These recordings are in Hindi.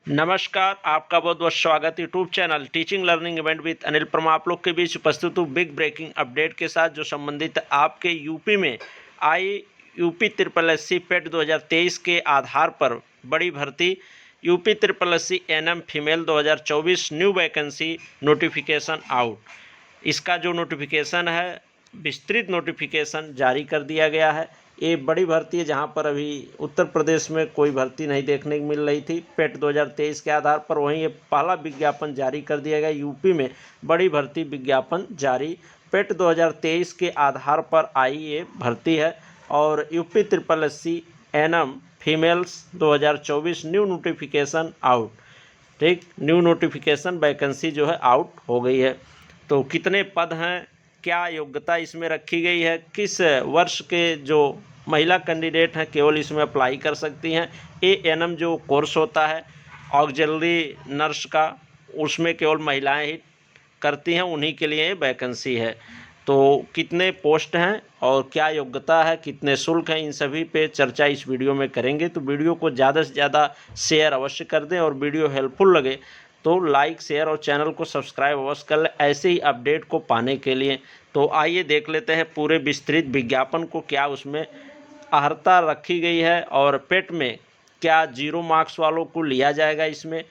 नमस्कार, आपका बहुत बहुत स्वागत YouTube channel teaching learning event with Anil Parma आप लोग के बीच उपस्थित हूँ बिग ब्रेकिंग अपडेट के साथ जो संबंधित आपके यूपी में आई UP triple S C PET 2023 के आधार पर बड़ी भर्ती UP triple S C ANM female 2024 new vacancy notification out. इसका जो नोटिफिकेशन है विस्तृत नोटिफिकेशन जारी कर दिया गया है। ये बड़ी भर्ती है जहां पर अभी उत्तर प्रदेश में कोई भर्ती नहीं देखने को मिल रही थी पेट 2023 के आधार पर, वहीं ये पहला विज्ञापन जारी कर दिया गया। यूपी में बड़ी भर्ती विज्ञापन जारी पेट 2023 के आधार पर आई ये भर्ती है और UP triple S C ANM females 2024 new notification out. ठीक, न्यू नोटिफिकेशन वैकेंसी जो है आउट हो गई है। तो कितने पद हैं, क्या योग्यता इसमें रखी गई है, किस वर्ष के जो महिला कैंडिडेट हैं केवल इसमें अप्लाई कर सकती हैं। एएनएम जो कोर्स होता है ऑक्सिलरी नर्स का, उसमें केवल महिलाएं ही करती हैं, उन्हीं के लिए वैकेंसी है। तो कितने पोस्ट हैं और क्या योग्यता है, कितने शुल्क हैं, इन सभी पे चर्चा इस वीडियो में करेंगे। तो वीडियो को ज़्यादा से ज़्यादा शेयर अवश्य कर दें और वीडियो हेल्पफुल लगे तो लाइक शेयर और चैनल को सब्सक्राइब अवश्य कर लें ऐसे ही अपडेट को पाने के लिए। तो आइए देख लेते हैं पूरे विस्तृत विज्ञापन को, क्या उसमें अर्हता रखी गई है और पेट में क्या 0 मार्क्स वालों को लिया जाएगा, इसमें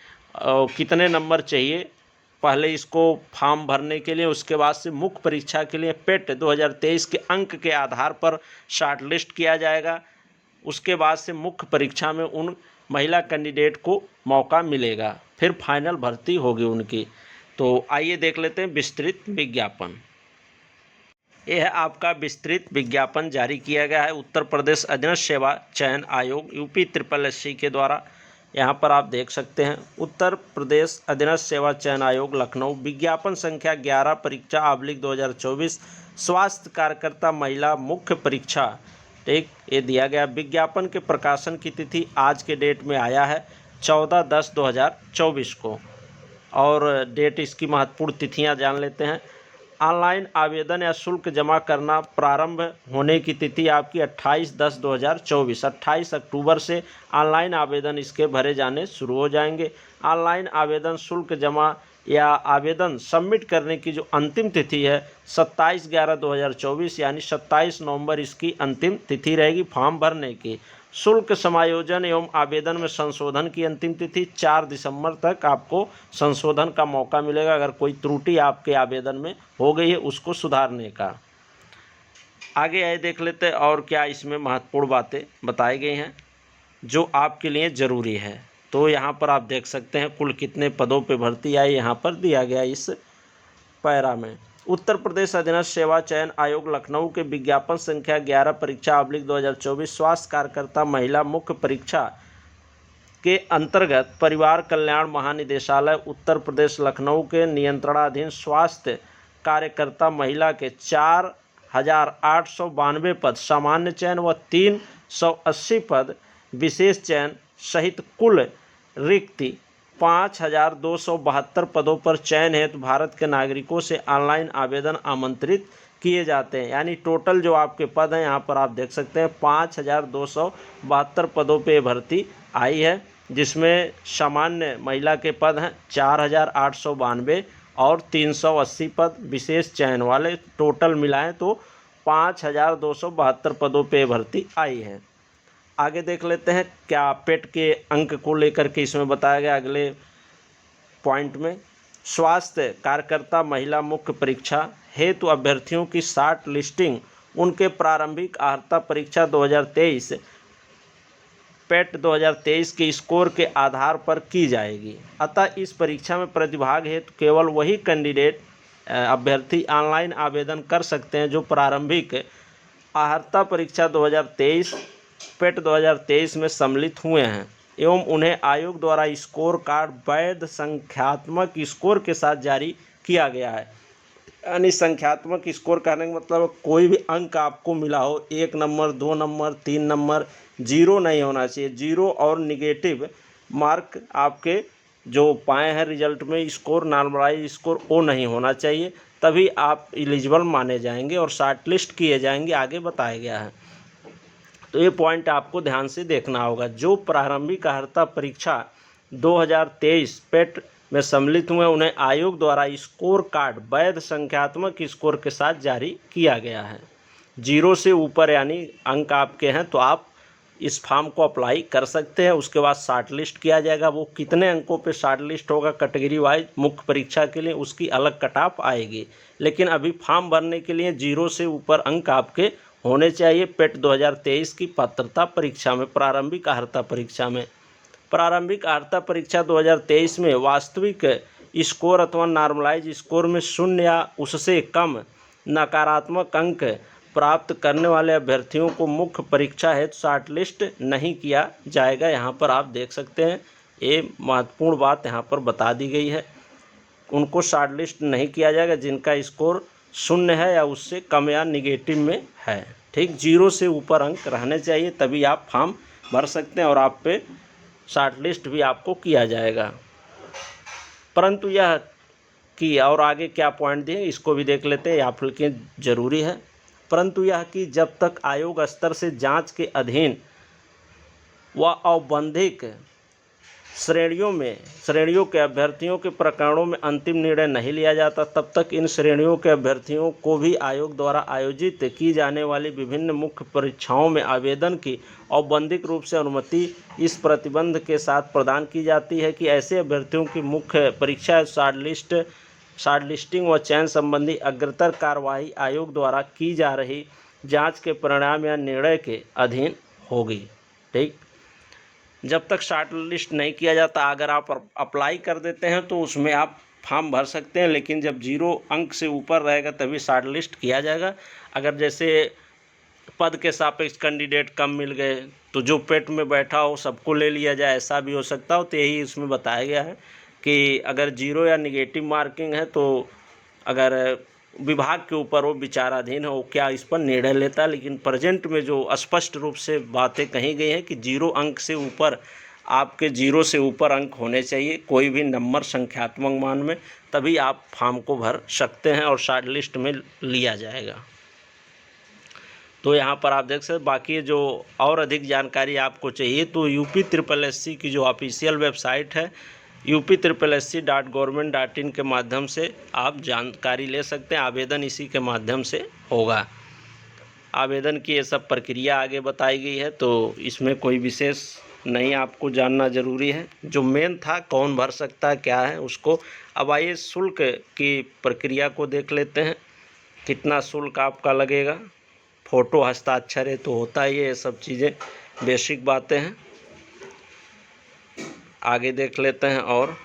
कितने नंबर चाहिए पहले इसको फॉर्म भरने के लिए, उसके बाद से मुख्य परीक्षा के लिए पेट 2023 के अंक के आधार पर शॉर्टलिस्ट किया जाएगा। उसके बाद से मुख्य परीक्षा में उन महिला कैंडिडेट को मौका मिलेगा, फिर फाइनल भर्ती होगी उनकी। तो आइए देख लेते हैं विस्तृत विज्ञापन। यह है आपका विस्तृत विज्ञापन जारी किया गया है उत्तर प्रदेश अधीनस्थ सेवा चयन आयोग यूपी ट्रिपल एस सी के द्वारा। यहाँ पर आप देख सकते हैं उत्तर प्रदेश अधीनस्थ सेवा चयन आयोग लखनऊ, विज्ञापन संख्या 11, परीक्षा / 2024, स्वास्थ्य कार्यकर्ता महिला मुख्य परीक्षा। ठीक, ये दिया गया। विज्ञापन के प्रकाशन की तिथि आज के डेट में आया है 14/10/2024 को। और डेट इसकी महत्वपूर्ण तिथियां जान लेते हैं। ऑनलाइन आवेदन या शुल्क जमा करना प्रारंभ होने की तिथि आपकी 28/10/2024, 28 अक्टूबर से ऑनलाइन आवेदन इसके भरे जाने शुरू हो जाएंगे। ऑनलाइन आवेदन शुल्क जमा या आवेदन सबमिट करने की जो अंतिम तिथि है 27/11/2024 यानी 27 नवंबर इसकी अंतिम तिथि रहेगी फॉर्म भरने की। शुल्क समायोजन एवं आवेदन में संशोधन की अंतिम तिथि 4 दिसंबर तक आपको संशोधन का मौका मिलेगा, अगर कोई त्रुटि आपके आवेदन में हो गई है उसको सुधारने का। आगे आए देख लेते हैं और क्या इसमें महत्वपूर्ण बातें बताई गई हैं जो आपके लिए ज़रूरी है। तो यहाँ पर आप देख सकते हैं कुल कितने पदों पे भर्ती आई, यहाँ पर दिया गया इस पैरा में। उत्तर प्रदेश अधीनस्थ सेवा चयन आयोग लखनऊ के विज्ञापन संख्या 11, परीक्षा / 2024, स्वास्थ्य कार्यकर्ता महिला मुख्य परीक्षा के अंतर्गत परिवार कल्याण महानिदेशालय उत्तर प्रदेश लखनऊ के नियंत्रणाधीन स्वास्थ्य कार्यकर्ता महिला के 4,892 पद सामान्य चयन व 380 पद विशेष चयन सहित कुल रिक्ति 5,272 पदों पर चयन हेतु भारत के नागरिकों से ऑनलाइन आवेदन आमंत्रित किए जाते हैं। यानी टोटल जो आपके पद हैं यहाँ पर आप देख सकते हैं 5,272 पदों पे भर्ती आई है, जिसमें सामान्य महिला के पद हैं 4,892 और 380 पद विशेष चयन वाले, टोटल मिलाएं तो 5,272 पदों पे भर्ती आई है। आगे देख लेते हैं क्या पेट के अंक को लेकर के इसमें बताया गया अगले पॉइंट में। स्वास्थ्य कार्यकर्ता महिला मुख्य परीक्षा हेतु अभ्यर्थियों की शॉर्ट लिस्टिंग उनके प्रारंभिक अर्हता परीक्षा 2023 पेट 2023 के स्कोर के आधार पर की जाएगी। अतः इस परीक्षा में प्रतिभाग हेतु केवल वही कैंडिडेट अभ्यर्थी ऑनलाइन आवेदन कर सकते हैं जो प्रारंभिक अर्हता परीक्षा 2023 पेट 2023 में सम्मिलित हुए हैं एवं उन्हें आयोग द्वारा स्कोर कार्ड वैध संख्यात्मक स्कोर के साथ जारी किया गया है। यानी संख्यात्मक स्कोर कहने का मतलब कोई भी अंक आपको मिला हो, 1 नंबर 2 नंबर 3 नंबर, 0 नहीं होना चाहिए। 0 और निगेटिव मार्क आपके जो पाए हैं रिजल्ट में स्कोर, नॉर्मलाइज स्कोर वो नहीं होना चाहिए, तभी आप एलिजिबल माने जाएंगे और शॉर्टलिस्ट किए जाएंगे, आगे बताया गया है। तो ये पॉइंट आपको ध्यान से देखना होगा। जो प्रारंभिक अर्हता परीक्षा 2023 पेट में सम्मिलित हुए उन्हें आयोग द्वारा स्कोर कार्ड वैध संख्यात्मक स्कोर के साथ जारी किया गया है। 0 से ऊपर यानी अंक आपके हैं तो आप इस फॉर्म को अप्लाई कर सकते हैं। उसके बाद शॉर्ट लिस्ट किया जाएगा। वो कितने अंकों पे शॉर्ट लिस्ट होगा कैटेगरी वाइज मुख्य परीक्षा के लिए, उसकी अलग कट ऑफ आएगी। लेकिन अभी फॉर्म भरने के लिए 0 से ऊपर अंक आपके होने चाहिए। पेट 2023 की पात्रता परीक्षा में, प्रारंभिक अर्हता परीक्षा में, प्रारंभिक अर्हता परीक्षा 2023 में वास्तविक स्कोर अथवा नॉर्मलाइज स्कोर में 0 या उससे कम नकारात्मक अंक प्राप्त करने वाले अभ्यर्थियों को मुख्य परीक्षा हेतु शॉर्ट लिस्ट नहीं किया जाएगा। यहाँ पर आप देख सकते हैं, ये महत्वपूर्ण बात यहाँ पर बता दी गई है। उनको शॉर्ट लिस्ट नहीं किया जाएगा जिनका स्कोर 0 है या उससे कम या निगेटिव में है। ठीक, 0 से ऊपर अंक रहने चाहिए तभी आप फॉर्म भर सकते हैं और आप पे शॉर्ट लिस्ट भी आपको किया जाएगा। परंतु यह कि और आगे क्या पॉइंट दिए इसको भी देख लेते हैं, आप लोग के जरूरी है। परंतु यह कि जब तक आयोग स्तर से जांच के अधीन व औपबंधिक श्रेणियों के अभ्यर्थियों के प्रकरणों में अंतिम निर्णय नहीं लिया जाता, तब तक इन श्रेणियों के अभ्यर्थियों को भी आयोग द्वारा आयोजित की जाने वाली विभिन्न मुख्य परीक्षाओं में आवेदन की औपबंधिक रूप से अनुमति इस प्रतिबंध के साथ प्रदान की जाती है कि ऐसे अभ्यर्थियों की मुख्य परीक्षा शॉर्ट लिस्टिंग व चयन संबंधी अग्रतर कार्यवाही आयोग द्वारा की जा रही जांच के परिणाम या निर्णय के अधीन होगी। ठीक, जब तक शॉर्ट लिस्ट नहीं किया जाता, अगर आप अप्लाई कर देते हैं तो उसमें आप फॉर्म भर सकते हैं, लेकिन जब 0 अंक से ऊपर रहेगा तभी शॉर्ट लिस्ट किया जाएगा। अगर जैसे पद के सापेक्ष कैंडिडेट कम मिल गए तो जो पेट में बैठा हो सबको ले लिया जाए, ऐसा भी हो सकता हो। तो यही इसमें बताया गया है कि अगर 0 या निगेटिव मार्किंग है तो अगर विभाग के ऊपर वो विचाराधीन है वो क्या इस पर निर्णय लेता है। लेकिन प्रेजेंट में जो स्पष्ट रूप से बातें कही गई हैं कि 0 अंक से ऊपर आपके 0 से ऊपर अंक होने चाहिए कोई भी नंबर संख्यात्मक मान में, तभी आप फॉर्म को भर सकते हैं और शॉर्ट लिस्ट में लिया जाएगा। तो यहाँ पर आप देख सकते हैं। बाकी जो और अधिक जानकारी आपको चाहिए तो UPSSC की जो ऑफिशियल वेबसाइट है UPSSC.government.in के माध्यम से आप जानकारी ले सकते हैं। आवेदन इसी के माध्यम से होगा। आवेदन की ये सब प्रक्रिया आगे बताई गई है, तो इसमें कोई विशेष नहीं आपको जानना ज़रूरी है। जो मेन था कौन भर सकता है क्या है उसको। अब आइए शुल्क की प्रक्रिया को देख लेते हैं, कितना शुल्क आपका लगेगा। फ़ोटो हस्ताक्षर है तो होता ही है, ये सब चीज़ें बेसिक बातें हैं। आगे देख लेते हैं और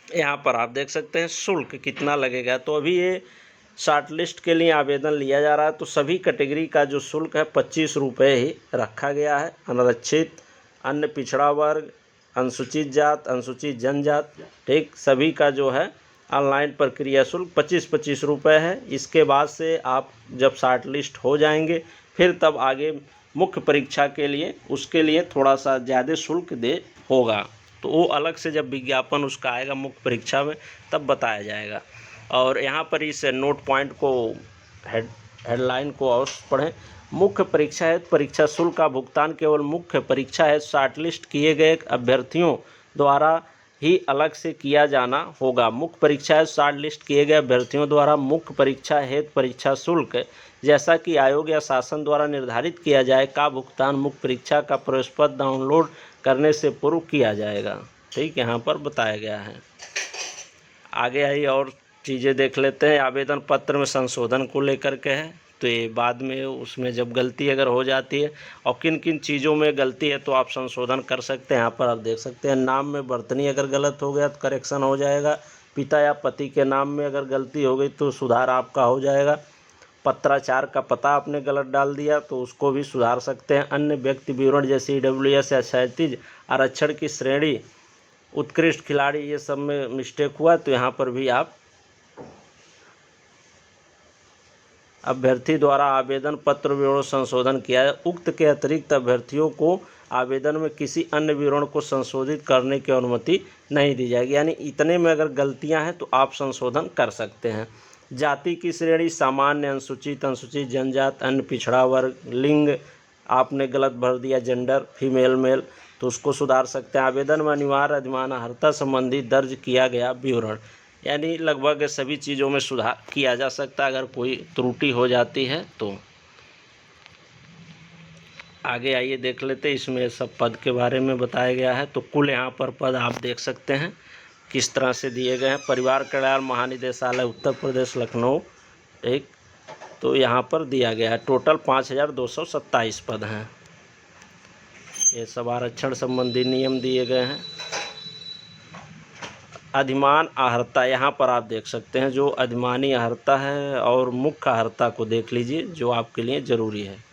यहाँ पर आप देख सकते हैं शुल्क कितना लगेगा। तो अभी ये शॉर्ट लिस्ट के लिए आवेदन लिया जा रहा है तो सभी कैटेगरी का जो शुल्क है 25 रुपये ही रखा गया है। अनारक्षित, अन्य पिछड़ा वर्ग, अनुसूचित जात, अनुसूचित जनजात, ठीक, सभी का जो है ऑनलाइन प्रक्रिया शुल्क 25-25 रुपये है। इसके बाद से आप जब शॉर्ट लिस्ट हो जाएंगे फिर तब आगे मुख्य परीक्षा के लिए उसके लिए थोड़ा सा ज़्यादा शुल्क दे होगा, तो वो अलग से जब विज्ञापन उसका आएगा मुख्य परीक्षा में तब बताया जाएगा। और यहाँ पर इस नोट पॉइंट को हेडलाइन को और पढ़ें। मुख्य परीक्षा है परीक्षा शुल्क का भुगतान केवल मुख्य परीक्षा है शॉर्टलिस्ट किए गए अभ्यर्थियों द्वारा ही अलग से किया जाना होगा। मुख्य परीक्षा है शॉर्टलिस्ट किए गए अभ्यर्थियों द्वारा मुख्य परीक्षा हेतु परीक्षा शुल्क जैसा कि आयोग या शासन द्वारा निर्धारित किया जाए का भुगतान मुख्य परीक्षा का प्रवेश पत्र डाउनलोड करने से पूर्व किया जाएगा। ठीक, यहाँ पर बताया गया है। आगे आई और चीज़ें देख लेते हैं। आवेदन पत्र में संशोधन को लेकर के है, तो ये बाद में उसमें जब गलती अगर हो जाती है और किन किन चीज़ों में गलती है तो आप संशोधन कर सकते हैं। यहाँ पर आप देख सकते हैं नाम में वर्तनी अगर गलत हो गया तो करेक्शन हो जाएगा। पिता या पति के नाम में अगर गलती हो गई तो सुधार आपका हो जाएगा। पत्राचार का पता आपने गलत डाल दिया तो उसको भी सुधार सकते हैं। अन्य व्यक्ति विवरण जैसे EWS या क्षैतिज आरक्षण की श्रेणी, उत्कृष्ट खिलाड़ी, ये सब में मिस्टेक हुआ तो यहाँ पर भी आप अभ्यर्थी द्वारा आवेदन पत्र विवरण संशोधन किया है। उक्त के अतिरिक्त अभ्यर्थियों को आवेदन में किसी अन्य विवरण को संशोधित करने की अनुमति नहीं दी जाएगी। यानी इतने में अगर गलतियां हैं तो आप संशोधन कर सकते हैं। जाति की श्रेणी सामान्य, अनुसूचित, अनुसूचित जनजात, अन्य पिछड़ा वर्ग, लिंग आपने गलत भर दिया, जेंडर फीमेल मेल, तो उसको सुधार सकते हैं। आवेदन में अनिवार्य अधिमानहर्ता संबंधी दर्ज किया गया विवरण, यानी लगभग सभी चीज़ों में सुधार किया जा सकता है अगर कोई त्रुटि हो जाती है तो। आगे आइए देख लेते हैं, इसमें सब पद के बारे में बताया गया है। तो कुल यहाँ पर पद आप देख सकते हैं किस तरह से दिए गए हैं। परिवार कल्याण महानिदेशालय उत्तर प्रदेश लखनऊ, एक तो यहाँ पर दिया गया है टोटल 5227 पद हैं। ये सब आरक्षण संबंधी नियम दिए गए हैं। अधिमान आहर्ता यहाँ पर आप देख सकते हैं, जो अधिमानी आहर्ता है और मुख्य आहर्ता को देख लीजिए जो आपके लिए ज़रूरी है।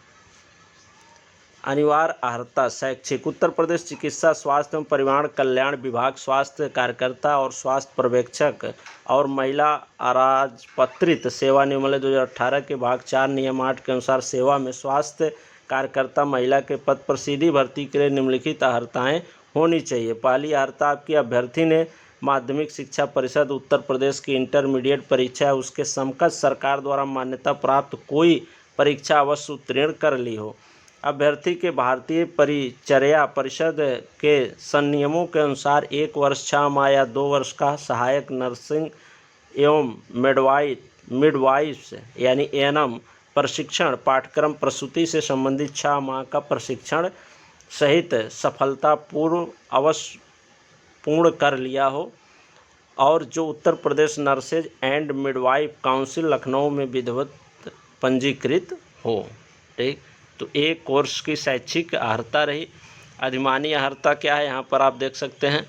अनिवार्य आहर्ता शैक्षिक उत्तर प्रदेश चिकित्सा स्वास्थ्य एवं परिवार कल्याण विभाग स्वास्थ्य कार्यकर्ता और स्वास्थ्य पर्यवेक्षक और महिला अराजपत्रित सेवा नियमावली 2018 के भाग 4 नियम 8 के अनुसार सेवा में स्वास्थ्य कार्यकर्ता महिला के पद पर सीधी भर्ती के लिए निम्नलिखित आहर्ताएँ होनी चाहिए। पहली आहर्ता आपकी अभ्यर्थी ने माध्यमिक शिक्षा परिषद उत्तर प्रदेश की इंटरमीडिएट परीक्षा उसके समकक्ष सरकार द्वारा मान्यता प्राप्त कोई परीक्षा अवश्य उत्तीर्ण कर ली हो। अभ्यर्थी के भारतीय परिचर्या परिषद के संनियमों के अनुसार 1 वर्ष 6 माह या 2 वर्ष का सहायक नर्सिंग एवं मिडवाइफ्स यानी एएनएम प्रशिक्षण पाठ्यक्रम प्रसूति से संबंधित 6 माह का प्रशिक्षण सहित सफलतापूर्व अवश्य पूर्ण कर लिया हो और जो Uttar Pradesh nurses and midwife council Lucknow में विधिवत पंजीकृत हो। ठीक, तो एक कोर्स की शैक्षिक अर्हता रही। अधिमानी अर्हता क्या है यहाँ पर आप देख सकते हैं।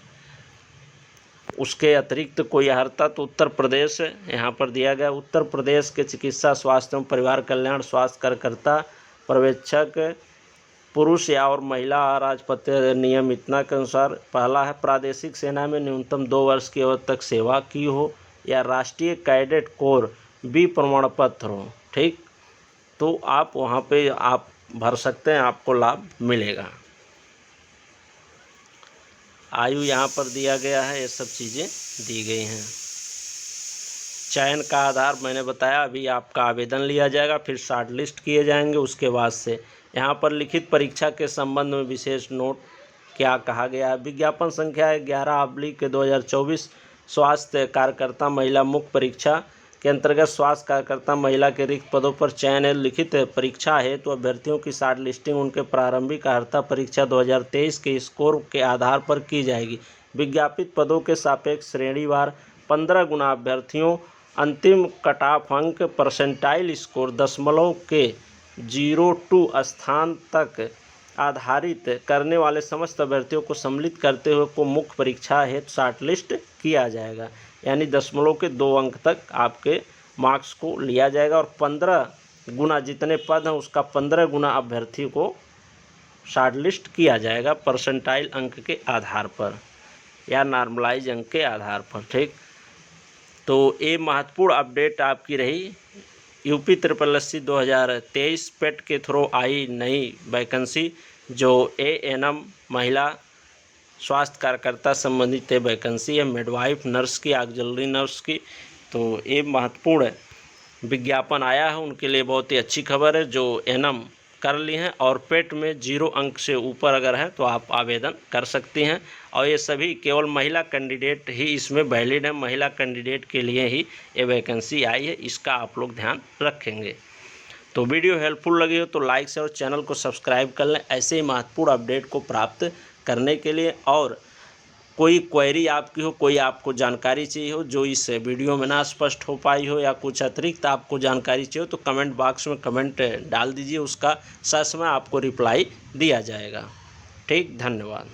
उसके अतिरिक्त कोई अर्हता तो उत्तर प्रदेश यहाँ पर दिया गया। उत्तर प्रदेश के चिकित्सा स्वास्थ्य एवं परिवार कल्याण स्वास्थ्य कार्यकर्ता पर्यवेक्षक पुरुष या और महिला राजपत्य नियम इतना के अनुसार पहला है प्रादेशिक सेना में न्यूनतम 2 वर्ष की अवधि तक सेवा की हो या राष्ट्रीय कैडेट कोर बी प्रमाण पत्र हो। ठीक, तो आप वहाँ पे आप भर सकते हैं, आपको लाभ मिलेगा। आयु यहाँ पर दिया गया है, ये सब चीज़ें दी गई हैं। चयन का आधार मैंने बताया, अभी आपका आवेदन लिया जाएगा, फिर शॉर्ट लिस्ट किए जाएंगे। उसके बाद से यहाँ पर लिखित परीक्षा के संबंध में विशेष नोट क्या कहा गया है। विज्ञापन संख्या 11/2024 स्वास्थ्य कार्यकर्ता महिला मुख्य परीक्षा के अंतर्गत स्वास्थ्य कार्यकर्ता महिला के रिक्त पदों पर चयन है। लिखित परीक्षा है तो अभ्यर्थियों की शॉर्ट लिस्टिंग उनके प्रारंभिक अर्हता परीक्षा 2023 के स्कोर के आधार पर की जाएगी। विज्ञापित पदों के सापेक्ष श्रेणीवार 15 गुना अभ्यर्थियों अंतिम कट ऑफ अंक परसेंटाइल स्कोर दशमलव के 02 स्थान तक आधारित करने वाले समस्त अभ्यर्थियों को सम्मिलित करते हुए को मुख्य परीक्षा हेतु शॉर्ट लिस्ट किया जाएगा। यानी दशमलव के 2 अंक तक आपके मार्क्स को लिया जाएगा और 15 गुना जितने पद हैं उसका 15 गुना अभ्यर्थी को शॉर्ट लिस्ट किया जाएगा परसेंटाइल अंक के आधार पर या नॉर्मलाइज अंक के आधार पर। ठीक, तो ये महत्वपूर्ण अपडेट आपकी रही। यूपी SSSC 2023 पेट के थ्रू आई नई वैकेंसी जो एएनएम महिला स्वास्थ्य कार्यकर्ता संबंधित वैकेंसी है, मिडवाइफ नर्स की, ऑक्सिलरी नर्स की। तो ये महत्वपूर्ण विज्ञापन आया है, उनके लिए बहुत ही अच्छी खबर है जो एएनएम कर ली हैं और पेट में 0 अंक से ऊपर अगर है तो आप आवेदन कर सकती हैं। और ये सभी केवल महिला कैंडिडेट ही इसमें वैलिड है, महिला कैंडिडेट के लिए ही ये वैकेंसी आई है, इसका आप लोग ध्यान रखेंगे। तो वीडियो हेल्पफुल लगी हो तो लाइक से और चैनल को सब्सक्राइब कर लें ऐसे ही महत्वपूर्ण अपडेट को प्राप्त करने के लिए। और कोई क्वेरी आपकी हो, कोई आपको जानकारी चाहिए हो जो इस वीडियो में ना स्पष्ट हो पाई हो या कुछ अतिरिक्त आपको जानकारी चाहिए हो तो कमेंट बॉक्स में कमेंट डाल दीजिए, उसका ससमय आपको रिप्लाई दिया जाएगा। ठीक, धन्यवाद।